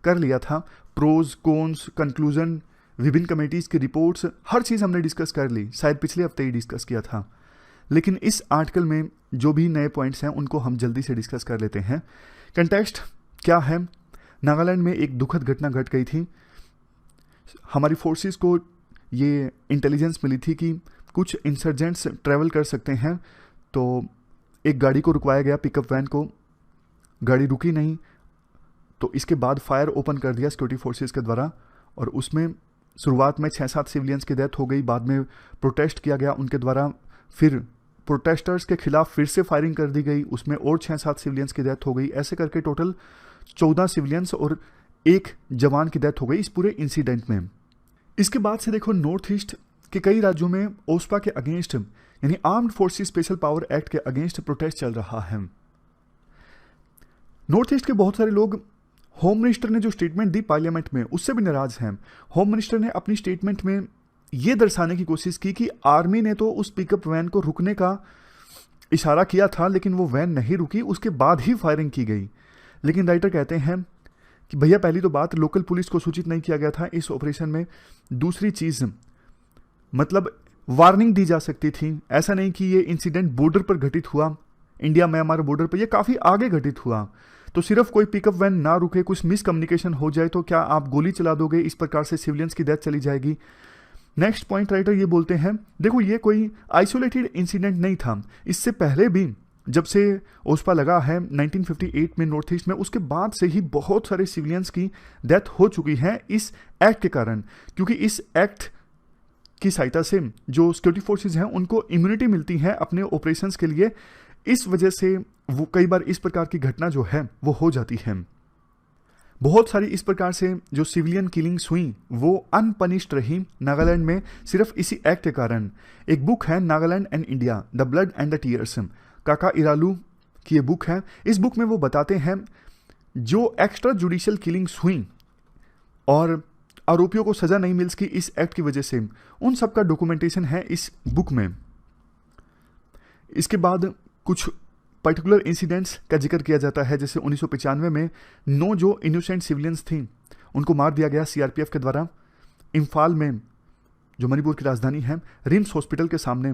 कर लिया था। प्रोज, कॉन्स, कंक्लूजन, विभिन्न कमेटीज़ की रिपोर्ट्स, हर चीज़ हमने डिस्कस कर ली, शायद पिछले हफ्ते ही डिस्कस किया था। लेकिन इस आर्टिकल में जो भी नए पॉइंट्स हैं उनको हम जल्दी से डिस्कस कर लेते हैं। कंटेक्स्ट क्या है? नागालैंड में एक दुखद घटना घट गई थी। हमारी फोर्सेस को ये इंटेलिजेंस मिली थी कि कुछ इंसर्जेंट्स ट्रैवल कर सकते हैं, तो एक गाड़ी को रुकवाया गया, पिकअप वैन को। गाड़ी रुकी नहीं, तो इसके बाद फायर ओपन कर दिया सिक्योरिटी फोर्सेस के द्वारा, और उसमें शुरुआत में 6-7 सिविलियंस की डेथ हो गई। बाद में प्रोटेस्ट किया गया उनके द्वारा, फिर प्रोटेस्टर्स के खिलाफ फिर से फायरिंग कर दी गई, उसमें और 6-7 सिविलियंस की डेथ हो गई। ऐसे करके टोटल 14 सिविलियंस और 1 जवान की डेथ हो गई इस पूरे इंसिडेंट में। इसके बाद से देखो, नॉर्थ ईस्ट के कई राज्यों में ओस्पा के अगेंस्ट, यानी armed forces special power act के अगेंस्ट प्रोटेस्ट चल रहा है। नॉर्थ ईस्ट के बहुत सारे लोग होम मिनिस्टर ने जो स्टेटमेंट दी पार्लियामेंट में, उससे भी नाराज हैं। होम मिनिस्टर ने अपनी स्टेटमेंट में यह दर्शाने की कोशिश की कि आर्मी ने तो उस पिकअप वैन को रुकने का इशारा किया था, लेकिन वो वैन नहीं रुकी, उसके बाद ही फायरिंग की गई। लेकिन राइटर कहते हैं कि भैया, पहली तो बात, लोकल पुलिस को सूचित नहीं किया गया था इस ऑपरेशन में। दूसरी चीज़, मतलब वार्निंग दी जा सकती थी। ऐसा नहीं कि ये इंसिडेंट बॉर्डर पर घटित हुआ, इंडिया म्यांमार बॉर्डर पर, यह काफ़ी आगे घटित हुआ। तो सिर्फ कोई पिकअप वैन ना रुके, कुछ मिसकम्युनिकेशन हो जाए तो क्या आप गोली चला दोगे? इस प्रकार से सिविलियंस की डेथ चली जाएगी। नेक्स्ट पॉइंट राइटर ये बोलते हैं, देखो ये कोई आइसोलेटेड इंसिडेंट नहीं था। इससे पहले भी जब से ओस्पा लगा है 1958 में नॉर्थ ईस्ट में, उसके बाद से ही बहुत सारे सिविलियंस की डेथ हो चुकी है इस एक्ट के कारण। क्योंकि इस एक्ट की सहायता से जो सिक्योरिटी फोर्सेज हैं उनको इम्यूनिटी मिलती है अपने ऑपरेशंस के लिए। इस वजह से वो कई बार इस प्रकार की घटना जो है वो हो जाती है। बहुत सारी इस प्रकार से जो सिविलियन किलिंग्स हुई वो अनपनिश्ड रही नागालैंड में, सिर्फ इसी एक्ट के कारण। एक बुक है, Nagaland and India, the blood and the tears, काका इरालू की ये बुक है। इस बुक में वो बताते हैं जो एक्स्ट्रा जुडिशियल किलिंग्स हुई और आरोपियों को सजा नहीं मिल सकी इस एक्ट की वजह से, उन सब का डॉक्यूमेंटेशन है इस बुक में। इसके बाद कुछ पर्टिकुलर इंसिडेंट्स का जिक्र किया जाता है, जैसे 1995 में 9 जो इनोसेंट सिविलियंस थी उनको मार दिया गया सीआरपीएफ के द्वारा। इम्फाल में, जो मणिपुर की राजधानी है, रिम्स हॉस्पिटल के सामने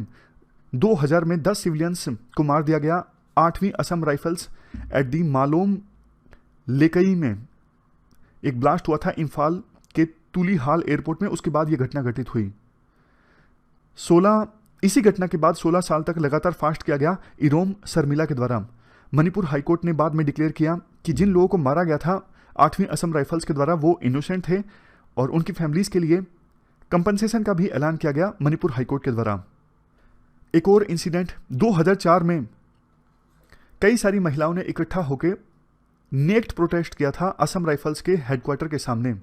2000 में 10 सिविलियंस को मार दिया गया। 8वीं असम राइफल्स एट दी मालोम लेकई में एक ब्लास्ट हुआ था इम्फाल के तुलीहाल एयरपोर्ट में, उसके बाद यह घटना घटित हुई। इसी घटना के बाद 16 साल तक लगातार फास्ट किया गया इरोम शर्मिला के द्वारा। मणिपुर हाईकोर्ट ने बाद में डिक्लेयर किया कि जिन लोगों को मारा गया था 8वीं असम राइफल्स के द्वारा वो इनोसेंट थे, और उनकी फैमिलीज के लिए कंपनसेशन का भी ऐलान किया गया मणिपुर हाईकोर्ट के द्वारा। एक और इंसिडेंट 2004 में कई सारी महिलाओं ने इकट्ठा होकर नेक्ड प्रोटेस्ट किया था असम राइफल्स के हेडक्वार्टर के सामने,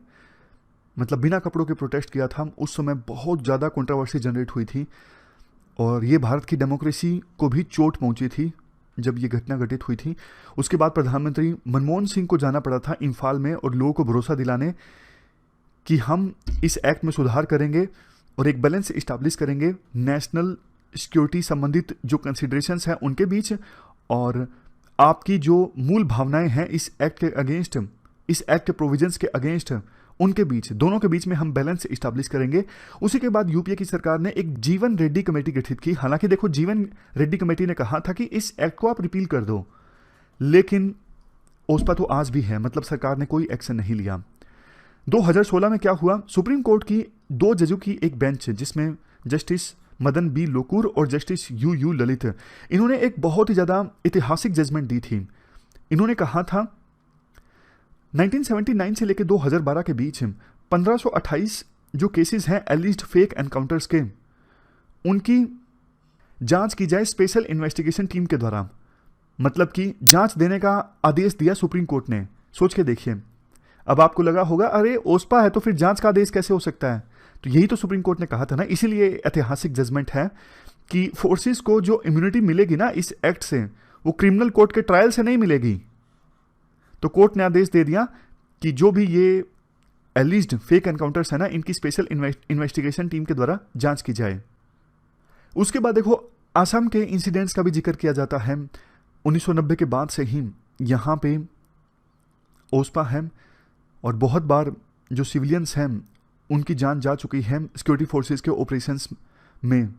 मतलब बिना कपड़ों के प्रोटेस्ट किया था। उस समय बहुत ज़्यादा कंट्रोवर्सी जनरेट हुई थी और ये भारत की डेमोक्रेसी को भी चोट पहुंची थी जब ये घटना घटित हुई थी। उसके बाद प्रधानमंत्री मनमोहन सिंह को जाना पड़ा था इम्फाल में और लोगों को भरोसा दिलाने कि हम इस एक्ट में सुधार करेंगे और एक बैलेंस इस्टेब्लिश करेंगे नेशनल सिक्योरिटी संबंधित जो कंसिडरेशंस हैं उनके बीच, और आपकी जो मूल भावनाएं हैं इस एक्ट के अगेंस्ट, इस एक्ट के प्रोविजंस के अगेंस्ट, उनके बीच, दोनों के बीच में हम बैलेंस इस्टेब्लिश करेंगे। उसी के बाद यूपीए की सरकार ने एक जीवन रेड्डी कमेटी गठित की। हालांकि देखो, जीवन रेड्डी कमेटी ने कहा था कि इस एक्ट को आप रिपील कर दो, लेकिन ओस्पा तो आज भी है, मतलब सरकार ने कोई एक्शन नहीं लिया। 2016 में क्या हुआ, सुप्रीम कोर्ट की 2 जजों की एक बेंच, जिसमें जस्टिस मदन बी लोकुर और जस्टिस यू ललित, इन्होंने एक बहुत ही ज़्यादा ऐतिहासिक जजमेंट दी थी। इन्होंने कहा था 1979 से लेकर 2012 के बीच 1528 जो केसेस हैं एलिज्ड फेक एनकाउंटर्स के, उनकी जांच की जाए स्पेशल इन्वेस्टिगेशन टीम के द्वारा। मतलब कि जांच देने का आदेश दिया सुप्रीम कोर्ट ने। सोच के देखिए, अब आपको लगा होगा अरे ओस्पा है तो फिर जांच का आदेश कैसे हो सकता है, तो यही तो सुप्रीम कोर्ट ने कहा था ना। इसीलिए ऐतिहासिक जजमेंट है कि फोर्सेस को जो इम्यूनिटी मिलेगी ना इस एक्ट से, वो क्रिमिनल कोर्ट के ट्रायल से नहीं मिलेगी। तो कोर्ट ने आदेश दे दिया कि जो भी ये एलिज्ड फेक एनकाउंटर्स है ना, इनकी स्पेशल इन्वेस्टिगेशन टीम के द्वारा जांच की जाए। उसके बाद देखो, असम के इंसिडेंट्स का भी जिक्र किया जाता है। 1990 के बाद से ही यहाँ पे ओस्पा है और बहुत बार जो सिविलियंस हैं उनकी जान जा चुकी है सिक्योरिटी फोर्सेस के ऑपरेशंस में।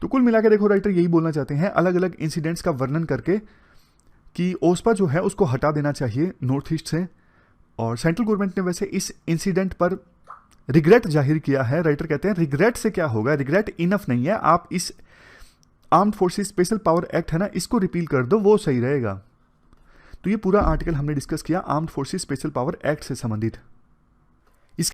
तो कुल मिला के देखो राइटर यही बोलना चाहते हैं अलग अलग इंसिडेंट्स का वर्णन करके कि ओस्पा जो है उसको हटा देना चाहिए नॉर्थ ईस्ट से। और सेंट्रल गवर्नमेंट ने वैसे इस इंसिडेंट पर रिग्रेट जाहिर किया है। राइटर कहते हैं रिग्रेट से क्या होगा, रिग्रेट इनफ नहीं है, आप इस armed forces special power act है ना इसको रिपील कर दो, वो सही रहेगा। तो ये पूरा आर्टिकल हमने डिस्कस किया armed forces special power act से संबंधित।